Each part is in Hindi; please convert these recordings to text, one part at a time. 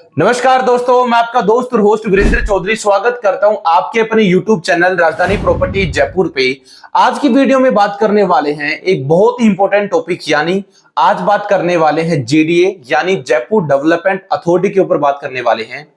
नमस्कार दोस्तों, मैं आपका दोस्त और होस्ट वीरेंद्र चौधरी स्वागत करता हूं आपके अपने YouTube चैनल राजधानी प्रॉपर्टी जयपुर पे। आज की वीडियो में बात करने वाले हैं एक बहुत ही इंपॉर्टेंट टॉपिक, यानी आज बात करने वाले हैं जेडीए यानी जयपुर डेवलपमेंट अथॉरिटी के ऊपर बात करने वाले हैं।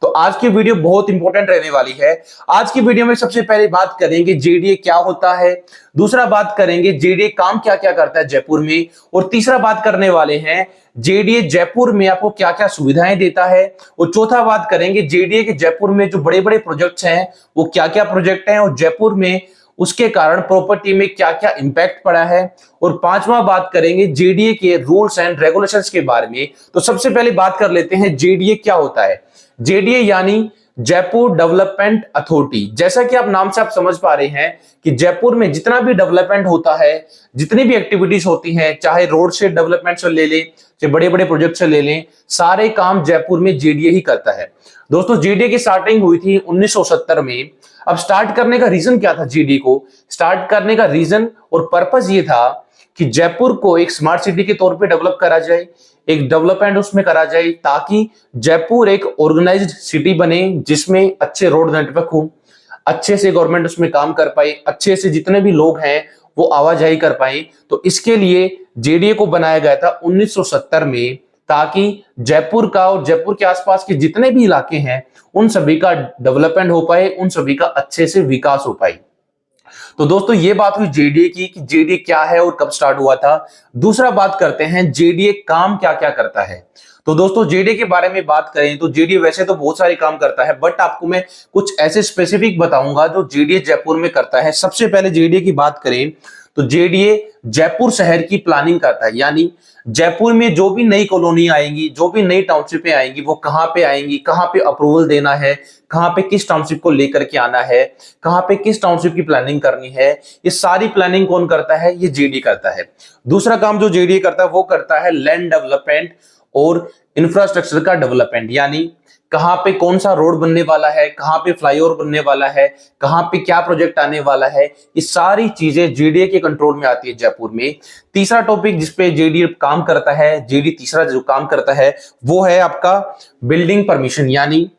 तो आज की वीडियो बहुत इंपॉर्टेंट रहने वाली है। आज की वीडियो में सबसे पहले बात करेंगे जेडीए क्या होता है, दूसरा बात करेंगे जेडीए काम क्या क्या करता है जयपुर में, और तीसरा बात करने वाले हैं जेडीए जयपुर में आपको क्या क्या सुविधाएं देता है, और चौथा बात करेंगे जेडीए के जयपुर में जो बड़े बड़े प्रोजेक्ट्स हैं वो क्या क्या प्रोजेक्ट हैं, और जयपुर में उसके कारण प्रॉपर्टी में क्या क्या इंपैक्ट पड़ा है, और पांचवा बात करेंगे जेडीए के रूल्स एंड रेगुलेशंस के बारे में। तो सबसे पहले बात कर लेते हैं जेडीए क्या होता है। जेडीए यानी जयपुर डेवलपमेंट अथॉरिटी। जैसा कि आप नाम से आप समझ पा रहे हैं कि जयपुर में जितना भी डेवलपमेंट होता है, जितनी भी एक्टिविटीज होती हैं, चाहे रोड से डेवलपमेंट से ले लें, चाहे बड़े बड़े प्रोजेक्ट से ले लें, सारे काम जयपुर में जेडीए ही करता है। दोस्तों, जेडीए की स्टार्टिंग हुई थी 1970 में। अब स्टार्ट करने का रीजन क्या था? जेडीए को स्टार्ट करने का रीजन और पर्पस ये था कि जयपुर को एक स्मार्ट सिटी के तौर पे डेवलप करा जाए, एक डेवलपमेंट उसमें करा जाए, ताकि जयपुर एक ऑर्गेनाइज्ड सिटी बने जिसमें अच्छे रोड नेटवर्क हो, अच्छे से गवर्नमेंट उसमें काम कर पाए, अच्छे से जितने भी लोग हैं वो आवाजाही कर पाए। तो इसके लिए जेडीए को बनाया गया था 1970 में, ताकि जयपुर का और जयपुर के आसपास के जितने भी इलाके हैं उन सभी का डेवलपमेंट हो पाए, उन सभी का अच्छे से विकास हो पाए। तो दोस्तों, ये बात हुई जेडीए की कि जेडीए क्या है और कब स्टार्ट हुआ था। दूसरा बात करते हैं जेडीए काम क्या क्या करता है। तो दोस्तों, जेडीए के बारे में बात करें तो जेडीए वैसे तो बहुत सारे काम करता है, बट आपको मैं कुछ ऐसे स्पेसिफिक बताऊंगा जो जेडीए जयपुर में करता है। सबसे पहले जेडीए की बात करें तो जेडीए जयपुर शहर की प्लानिंग करता है, यानी जयपुर में जो भी नई कॉलोनी आएंगी, जो भी नई टाउनशिपें आएंगी, वो कहां पे आएंगी, कहां पे अप्रूवल देना है, कहां पे किस टाउनशिप को लेकर के आना है, कहां पे किस टाउनशिप की प्लानिंग करनी है, ये सारी प्लानिंग कौन करता है? ये जेडीए करता है। दूसरा काम जो जेडीए करता है वो करता है लैंड डेवलपमेंट और इंफ्रास्ट्रक्चर का डेवलपमेंट, यानी कहां पे कौन सा रोड बनने वाला है, कहां पे फ्लाईओवर बनने वाला है, कहां पे क्या प्रोजेक्ट आने वाला है, ये सारी चीजें जेडीए के कंट्रोल में आती है जयपुर में। तीसरा टॉपिक जिसपे जेडीए काम करता है, जेडीए तीसरा जो काम करता है वो है आपका बिल्डिंग परमिशन, यानी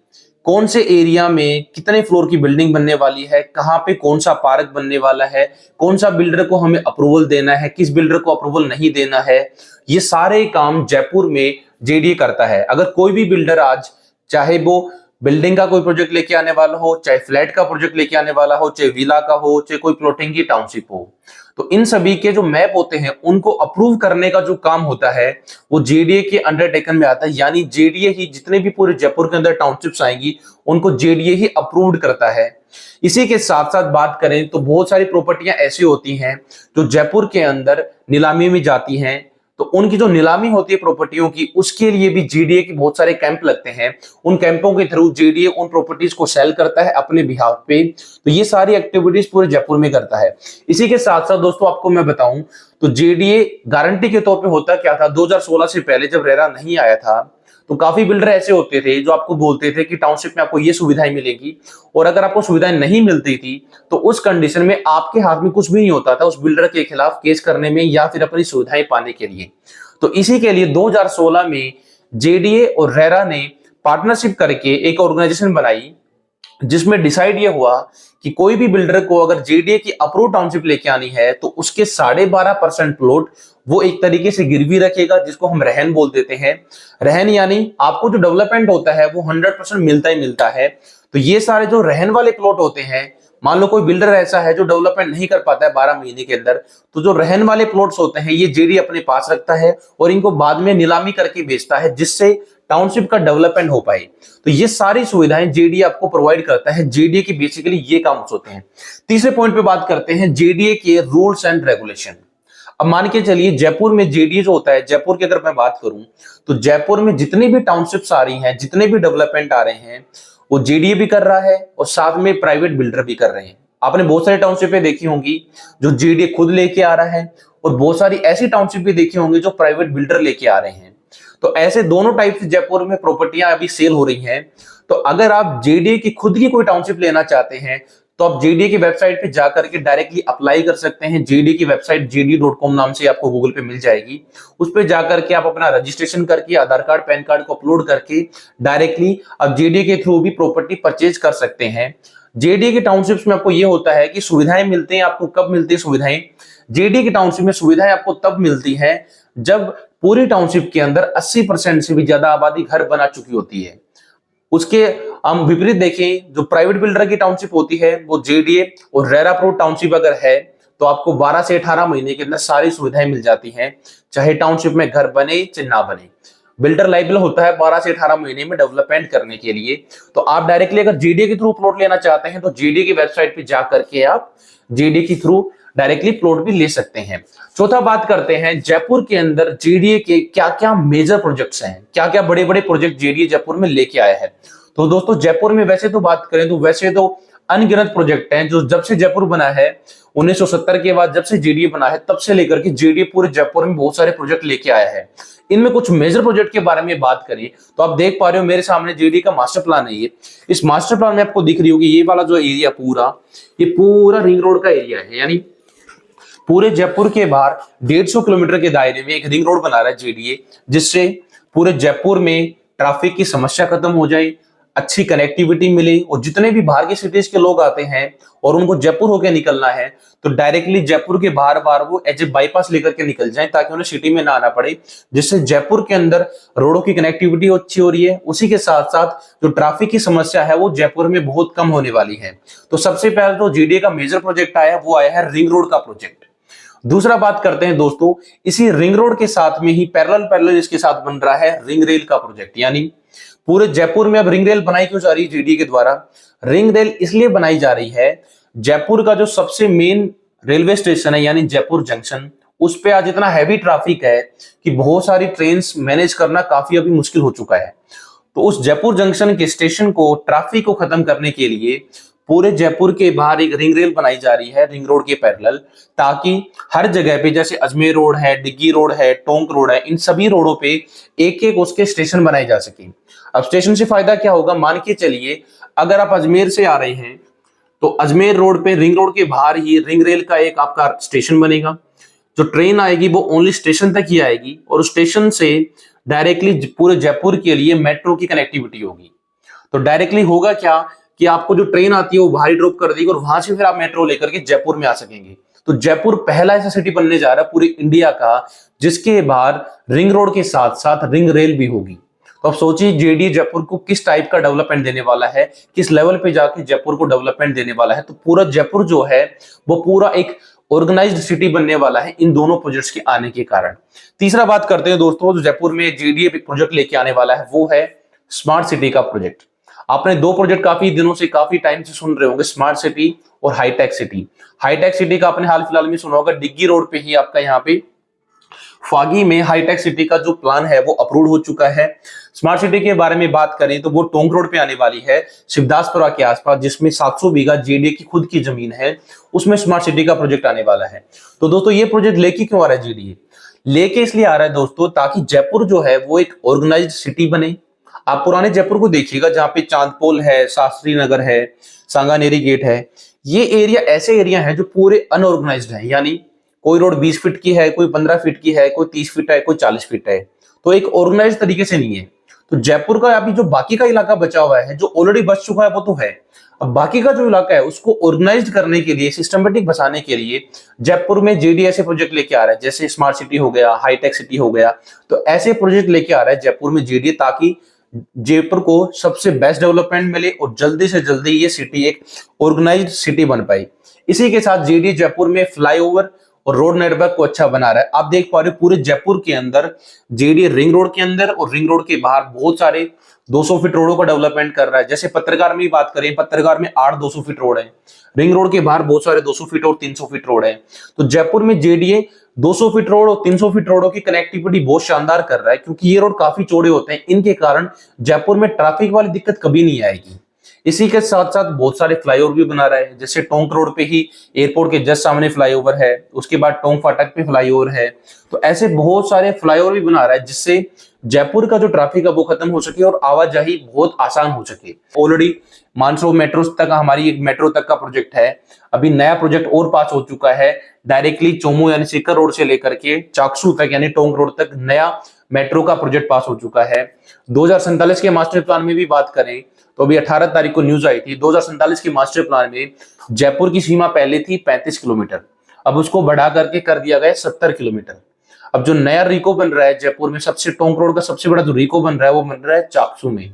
कौन से एरिया में कितने फ्लोर की बिल्डिंग बनने वाली है, कहां पे कौन सा पार्क बनने वाला है, कौन सा बिल्डर को हमें अप्रूवल देना है, किस बिल्डर को अप्रूवल नहीं देना है, ये सारे काम जयपुर में जेडीए करता है। अगर कोई भी बिल्डर आज, चाहे वो बिल्डिंग का कोई प्रोजेक्ट लेके आने वाला हो, चाहे फ्लैट का प्रोजेक्ट लेके आने वाला हो, चाहे विला का हो, चाहे कोई प्लॉटिंग की टाउनशिप हो, तो इन सभी के जो मैप होते हैं उनको अप्रूव करने का जो काम होता है वो जेडीए के अंडरटेकन में आता है। यानी जेडीए ही जितने भी पूरे जयपुर के अंदर टाउनशिप्स आएंगी उनको जेडीए ही अप्रूव्ड करता है। इसी के साथ साथ बात करें तो बहुत सारी प्रॉपर्टियां ऐसी होती हैं जो जयपुर के अंदर नीलामी में जाती हैं, तो उनकी जो नीलामी होती है प्रॉपर्टियों की, उसके लिए भी जेडीए के बहुत सारे कैंप लगते हैं। उन कैंपों के थ्रू जेडीए उन प्रॉपर्टीज को सेल करता है अपने बिहाफ पे। तो ये सारी एक्टिविटीज पूरे जयपुर में करता है। इसी के साथ साथ दोस्तों आपको मैं बताऊं तो जेडीए गारंटी के तौर पे होता क्या था, 2016 से पहले जब रेरा नहीं आया था तो काफी बिल्डर ऐसे होते थे जो आपको बोलते थे कि टाउनशिप में आपको ये सुविधाएं मिलेगी, और अगर आपको सुविधाएं नहीं मिलती थी तो उस कंडीशन में आपके हाथ में कुछ भी नहीं होता था उस बिल्डर के खिलाफ केस करने में या फिर अपनी सुविधाएं पाने के लिए। तो इसी के लिए 2016 में जेडीए और रेरा ने पार्टनरशिप करके एक ऑर्गेनाइजेशन बनाई, जिसमें डिसाइड ये हुआ कि कोई भी बिल्डर को अगर जेडीए की अप्रूव टाउनशिप लेके आनी है तो उसके 12.5% प्लॉट वो एक तरीके से गिरवी रखेगा, जिसको हम रहन बोल देते हैं। रहन यानी आपको जो डेवलपमेंट होता है वो 100% मिलता ही मिलता है। तो ये सारे जो रहन वाले प्लॉट होते हैं, मान लो कोई बिल्डर ऐसा है जो डेवलपमेंट नहीं कर पाता है 12 महीने के अंदर, तो जो रहन वाले प्लॉट्स होते हैं ये जेडीए अपने पास रखता है और इनको बाद में नीलामी करके बेचता है, जिससे टाउनशिप का डेवलपमेंट हो पाए। तो ये सारी सुविधाएं जेडीए आपको प्रोवाइड करता है। जेडीए के बेसिकली ये काम होते हैं। तीसरे पॉइंट पे बात करते हैं जेडीए के रूल्स एंड रेगुलेशन। अब मान के चलिए जयपुर में जेडीए जो होता है, जयपुर की अगर मैं बात करूं तो जयपुर में जितनी भी टाउनशिप्स आ रही हैं, जितने भी डेवलपमेंट आ रहे हैं, वो जेडीए भी कर रहा है और साथ में प्राइवेट बिल्डर भी कर रहे हैं। आपने बहुत सारी टाउनशिपें देखी होंगी जो जेडीए खुद लेके आ रहा है, और बहुत सारी ऐसी टाउनशिप भी देखी होंगी जो प्राइवेट बिल्डर लेके आ रहे हैं। तो ऐसे दोनों टाइप से जयपुर में प्रॉपर्टियां अभी सेल हो रही हैं। तो अगर आप जेडीए की खुद की कोई टाउनशिप लेना चाहते हैं तो आप जेडीए की वेबसाइट पे जाकर के डायरेक्टली अप्लाई कर सकते हैं। जेडीए की वेबसाइट jd.com नाम से आपको गूगल पे मिल जाएगी। उस पे जाकर के आप अपना रजिस्ट्रेशन करके आधार कार्ड पैन कार्ड को अपलोड करके डायरेक्टली आप जेडीए के थ्रू भी प्रॉपर्टी परचेज कर सकते हैं। जेडीए के टाउनशिप्स में आपको ये होता है कि सुविधाएं मिलती हैं आपको। कब मिलती है सुविधाएं? जेडीए के टाउनशिप में सुविधाएं आपको तब मिलती है जब पूरी टाउनशिप के अंदर 80% से भी ज्यादा आबादी घर बना चुकी होती है। उसके हम विपरीत देखें, जो प्राइवेट बिल्डर की टाउनशिप होती है वो जेडीए और रेरा अप्रूव्ड टाउनशिप अगर है तो आपको 12 से 18 महीने के अंदर सारी सुविधाएं मिल जाती हैं, चाहे टाउनशिप में घर बने चाहे ना बने। बिल्डर लाइबल होता है 12 से 18 महीने में डेवलपमेंट करने के लिए। तो आप डायरेक्टली अगर जेडीए के थ्रू प्लॉट लेना चाहते हैं तो जेडीए की वेबसाइट पे जाकर के आप जेडीए के थ्रू डायरेक्टली प्लॉट भी ले सकते हैं। चौथा बात करते हैं जयपुर के अंदर जेडीए के क्या क्या मेजर प्रोजेक्ट्स हैं, क्या क्या बड़े बड़े प्रोजेक्ट जेडीए जयपुर में लेके आया है। तो दोस्तों जयपुर में वैसे तो बात करें तो वैसे तो अनगिनत प्रोजेक्ट हैं जो जब से जयपुर बना है 1970 के बाद, जब से जेडीए बना है तब से लेकर के जेडीए पूरे जयपुर में बहुत सारे प्रोजेक्ट लेके आया है। इनमें कुछ मेजर प्रोजेक्ट के बारे में बात करें तो आप देख पा रहे हो मेरे सामने जेडीए का मास्टर प्लान है। ये इस मास्टर प्लान में आपको दिख रही होगी ये वाला जो एरिया पूरा, ये पूरा रिंग रोड का एरिया है। यानी पूरे जयपुर के बाहर 150 किलोमीटर के दायरे में एक रिंग रोड बना रहा है जेडीए, जिससे पूरे जयपुर में ट्रैफिक की समस्या खत्म हो जाए, अच्छी कनेक्टिविटी मिले और जितने भी बाहर की सिटीज के लोग आते हैं और उनको जयपुर होकर निकलना है तो डायरेक्टली जयपुर के बाहर बाहर वो एज ए बाईपास लेकर के निकल जाएं, ताकि उन्हें सिटी में ना आना पड़े, जिससे जयपुर के अंदर रोडों की कनेक्टिविटी अच्छी हो रही है। उसी के साथ साथ जो ट्रैफिक की समस्या है वो जयपुर में बहुत कम होने वाली है। तो सबसे पहले तो जेडीए का मेजर प्रोजेक्ट आया वो आया है रिंग रोड का प्रोजेक्ट। दूसरा बात करते हैं दोस्तों, इसी रिंग रोड के साथ में ही पैरेलल इसके साथ बन रहा है रिंग रेल का प्रोजेक्ट। यानी पूरे जयपुर में अब रिंग रेल बनाई क्यों जा रही है जेडीए के द्वारा? रिंग रेल इसलिए बनाई जा रही है, जयपुर का जो सबसे मेन रेलवे स्टेशन है यानी जयपुर जंक्शन, उस पे आज इतना हैवी ट्रैफिक है कि बहुत सारी ट्रेन्स मैनेज करना काफी अभी मुश्किल हो चुका है। तो उस जयपुर जंक्शन के स्टेशन को, ट्रैफिक को खत्म करने के लिए पूरे जयपुर के बाहर एक रिंग रेल बनाई जा रही है रिंग रोड के पैरेलल, ताकि हर जगह पे जैसे अजमेर रोड है, डिग्गी रोड है, टोंक रोड है, इन सभी रोडों पे एक एक उसके स्टेशन बनाए जा सके। अब स्टेशन से फायदा क्या होगा? मान के चलिए अगर आप अजमेर से आ रहे हैं तो अजमेर रोड पे रिंग रोड के बाहर ही रिंग रेल का एक आपका स्टेशन बनेगा। जो ट्रेन आएगी वो ओनली स्टेशन तक ही आएगी और उस स्टेशन से डायरेक्टली पूरे जयपुर के लिए मेट्रो की कनेक्टिविटी होगी। तो डायरेक्टली होगा क्या कि आपको जो ट्रेन आती है वो बाहर ड्रॉप कर देगी और वहां से फिर आप मेट्रो लेकर के जयपुर में आ सकेंगे। तो जयपुर पहला ऐसा सिटी बनने जा रहा है पूरी इंडिया का जिसके बाहर रिंग रोड के साथ साथ रिंग रेल भी होगी। तो अब सोचिए जेडीए जयपुर को किस टाइप का डेवलपमेंट देने वाला है, किस लेवल पे जाके जयपुर को डेवलपमेंट देने वाला है। तो पूरा जयपुर जो है वो पूरा एक ऑर्गेनाइज्ड सिटी बनने वाला है इन दोनों प्रोजेक्ट्स के आने के कारण। तीसरा बात करते हैं दोस्तों, जो जयपुर में जेडीए प्रोजेक्ट लेके आने वाला है वो है स्मार्ट सिटी का प्रोजेक्ट। आपने दो प्रोजेक्ट काफी दिनों से, काफी टाइम से सुन रहे होंगे, स्मार्ट सिटी और हाईटेक सिटी। हाईटेक सिटी का आपने हाल फिलहाल में सुना होगा, डिग्गी रोड पे ही आपका यहाँ पे फागी में हाईटेक सिटी का जो प्लान है वो अप्रूव हो चुका है। स्मार्ट सिटी के बारे में बात करें तो वो टोंक रोड पे आने वाली है शिवदासपुरा के आसपास, जिसमें 700 बीघा जेडीए की खुद की जमीन है, उसमें स्मार्ट सिटी का प्रोजेक्ट आने वाला है। तो दोस्तों ये प्रोजेक्ट लेके क्यों आ रहा है जेडीए? लेके इसलिए आ रहा है दोस्तों ताकि जयपुर जो है वो एक ऑर्गेनाइज्ड सिटी बने। आप पुराने जयपुर को देखिएगा जहां पे चांदपोल है, शास्त्री नगर है, सांगानेरी गेट है, ये एरिया ऐसे एरिया है जो पूरे अनऑर्गेनाइज्ड है। यानी कोई रोड 20 फीट की है, कोई 15 फीट की है, कोई 30 फीट है, कोई 40 फीट है, तो एक ऑर्गेनाइज्ड तरीके से नहीं है। तो जयपुर का अभी जो बाकी का इलाका बचा हुआ है, जो ऑलरेडी बच चुका है वो तो है, अब बाकी का जो इलाका है उसको ऑर्गेनाइज्ड करने के लिए, सिस्टमेटिक बसाने के लिए जयपुर में जेडीए ऐसे प्रोजेक्ट लेके आ रहा है, जैसे स्मार्ट सिटी हो गया, हाईटेक सिटी हो गया। तो ऐसे प्रोजेक्ट लेके आ रहा है जयपुर में जेडीए, ताकि जयपुर को सबसे बेस्ट डेवलपमेंट मिले और जल्दी से जल्दी ये सिटी एक ऑर्गेनाइज्ड सिटी बन पाई। इसी के साथ जेडीए जयपुर में फ्लाईओवर और रोड नेटवर्क को अच्छा बना रहा है। आप देख पा रहे हो पूरे जयपुर के अंदर जेडीए रिंग रोड के अंदर और रिंग रोड के बाहर बहुत सारे 200 फीट रोडों का डेवलपमेंट कर रहा है। जैसे पत्रकार में ही बात करें, पत्रकार में 8 200 फीट रोड है, रिंग रोड के बाहर बहुत सारे 200 फीट और 300 फीट रोड है। तो जयपुर में जेडीए 200 फीट रोड और 300 फीट रोडों की कनेक्टिविटी बहुत शानदार कर रहा है, क्योंकि ये रोड काफी चौड़े होते हैं। इनके कारण जयपुर में ट्रैफिक वाली दिक्कत कभी नहीं आएगी। इसी के साथ साथ बहुत सारे फ्लाईओवर भी बना रहा है, जैसे टोंक रोड पे ही एयरपोर्ट के जस्ट सामने फ्लाईओवर है, उसके बाद टोंक फाटक पे फ्लाईओवर है। तो ऐसे बहुत सारे फ्लाईओवर भी बना रहा है, जिससे जयपुर का जो ट्रैफिक है वो खत्म हो सके और आवाजाही बहुत आसान हो सके। ऑलरेडी मानसरोवर मेट्रो तक हमारी एक मेट्रो तक का प्रोजेक्ट है, अभी नया प्रोजेक्ट और पास हो चुका है, डायरेक्टली चोमू यानी सीकर रोड से लेकर के चाकसू तक यानी टोंक रोड तक नया मेट्रो का प्रोजेक्ट पास हो चुका है। 2047 के मास्टर प्लान में भी बात करें तो अभी 18 तारीख को न्यूज आई थी, 2047 के मास्टर प्लान में जयपुर की सीमा पहले थी 35 किलोमीटर, अब उसको बढ़ा करके कर दिया गया 70 किलोमीटर। अब जो नया रिको बन रहा है जयपुर में, सबसे टोंक रोड का सबसे बड़ा जो रिको बन रहा है वो बन रहा है चाकसू में।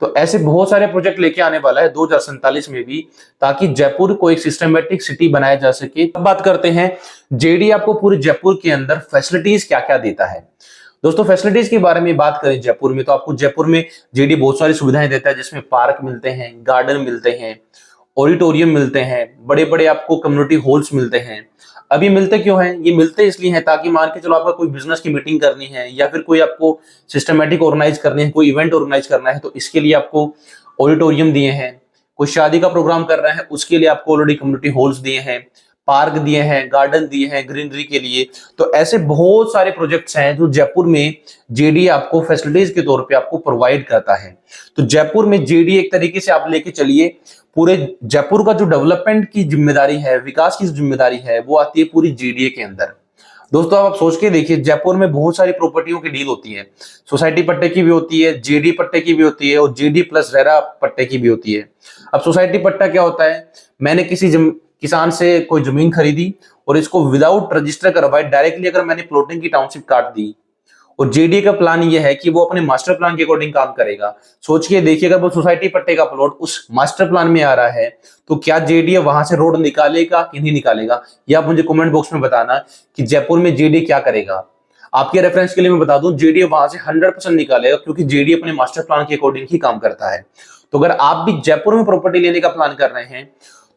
तो ऐसे बहुत सारे प्रोजेक्ट लेके आने वाला है 2047 में भी, ताकि जयपुर को एक सिस्टमेटिक सिटी बनाया जा सके। अब बात करते हैं जेडी आपको पूरे जयपुर के अंदर फैसिलिटीज क्या क्या देता है। दोस्तों फैसिलिटीज के बारे में बात करें जयपुर में, तो आपको जयपुर में जेडी बहुत सारी सुविधाएं देता है, जिसमें पार्क मिलते हैं, गार्डन मिलते हैं, ऑडिटोरियम मिलते हैं, बड़े बड़े आपको कम्युनिटी हॉल्स मिलते हैं। अभी मिलते क्यों हैं? ये मिलते इसलिए हैं ताकि मान के चलो आपका कोई बिजनेस की मीटिंग करनी है या फिर कोई आपको सिस्टमेटिक ऑर्गेनाइज करनी है, कोई इवेंट ऑर्गेनाइज करना है, तो इसके लिए आपको ऑडिटोरियम दिए हैं। कोई शादी का प्रोग्राम कर रहे हैं उसके लिए आपको ऑलरेडी कम्युनिटी हॉल्स दिए हैं, पार्क दिए हैं, गार्डन दिए हैं ग्रीनरी के लिए। तो ऐसे बहुत सारे प्रोजेक्ट्स हैं जो जयपुर में जेडी आपको फैसिलिटीज के तौर पे आपको प्रोवाइड करता है। तो जयपुर में जेडी एक तरीके से आप लेके चलिए, पूरे जयपुर का जो डेवलपमेंट की जिम्मेदारी है, विकास की जिम्मेदारी है, वो आती है पूरी जेडीए के अंदर। दोस्तों आप सोच के देखिए, जयपुर में बहुत सारी प्रॉपर्टियों की डील होती है, सोसाइटी पट्टे की भी होती है, जेडी पट्टे की भी होती है और जेडी प्लस रेरा पट्टे की भी होती है। अब सोसाइटी पट्टा क्या होता है? मैंने किसी किसान से कोई जमीन खरीदी और इसको विदाउट रजिस्टर करवाए डायरेक्टली अगर मैंने प्लॉटिंग की टाउनशिप काट दी, और जेडी का प्लान ये है कि वो अपने मास्टर प्लान के अकॉर्डिंग काम करेगा। सोच के देखिए, अगर वो सोसाइटी पट्टे का प्लॉट उस मास्टर प्लान में आ रहा है तो क्या जेडी वहां से रोड निकालेगा कि नहीं निकालेगा? ये आप मुझे कमेंट बॉक्स में बताना कि जयपुर में जेडी क्या करेगा। आपके रेफरेंस के लिए मैं बता दूं, जेडी वहां से 100% निकालेगा, क्योंकि जेडी अपने मास्टर प्लान के अकॉर्डिंग ही काम करता है। तो अगर आप भी जयपुर में प्रॉपर्टी लेने का प्लान कर रहे हैं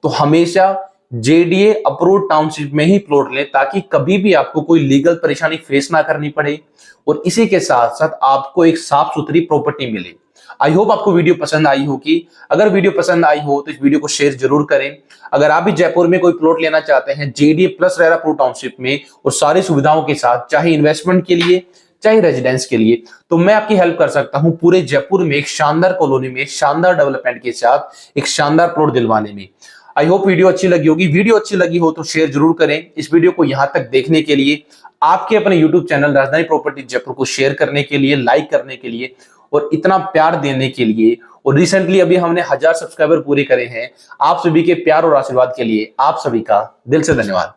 तो हमेशा जेडीए अप्रूव्ड टाउनशिप में ही प्लॉट लें, ताकि कभी भी आपको कोई लीगल परेशानी फेस ना करनी पड़े और इसी के साथ साथ आपको एक साफ सुथरी प्रॉपर्टी मिले। आई होप आपको वीडियो पसंद आई होगी। अगर वीडियो पसंद आई हो तो इस वीडियो को शेयर जरूर करें। अगर आप भी जयपुर में कोई प्लॉट लेना चाहते हैं JDA plus RERA approved township में और सारी सुविधाओं के साथ, चाहे इन्वेस्टमेंट के लिए चाहे रेजिडेंस के लिए, तो मैं आपकी हेल्प कर सकता हूं पूरे जयपुर में एक शानदार कॉलोनी में शानदार डेवलपमेंट के साथ एक शानदार प्लॉट दिलवाने में। आई होप वीडियो अच्छी लगी होगी। वीडियो अच्छी लगी हो तो शेयर जरूर करें। इस वीडियो को यहां तक देखने के लिए, आपके अपने यूट्यूब चैनल राजधानी प्रॉपर्टी जयपुर को शेयर करने के लिए, लाइक करने के लिए और इतना प्यार देने के लिए, और रिसेंटली अभी हमने 1000 सब्सक्राइबर पूरे करे हैं, आप सभी के प्यार और आशीर्वाद के लिए आप सभी का दिल से धन्यवाद।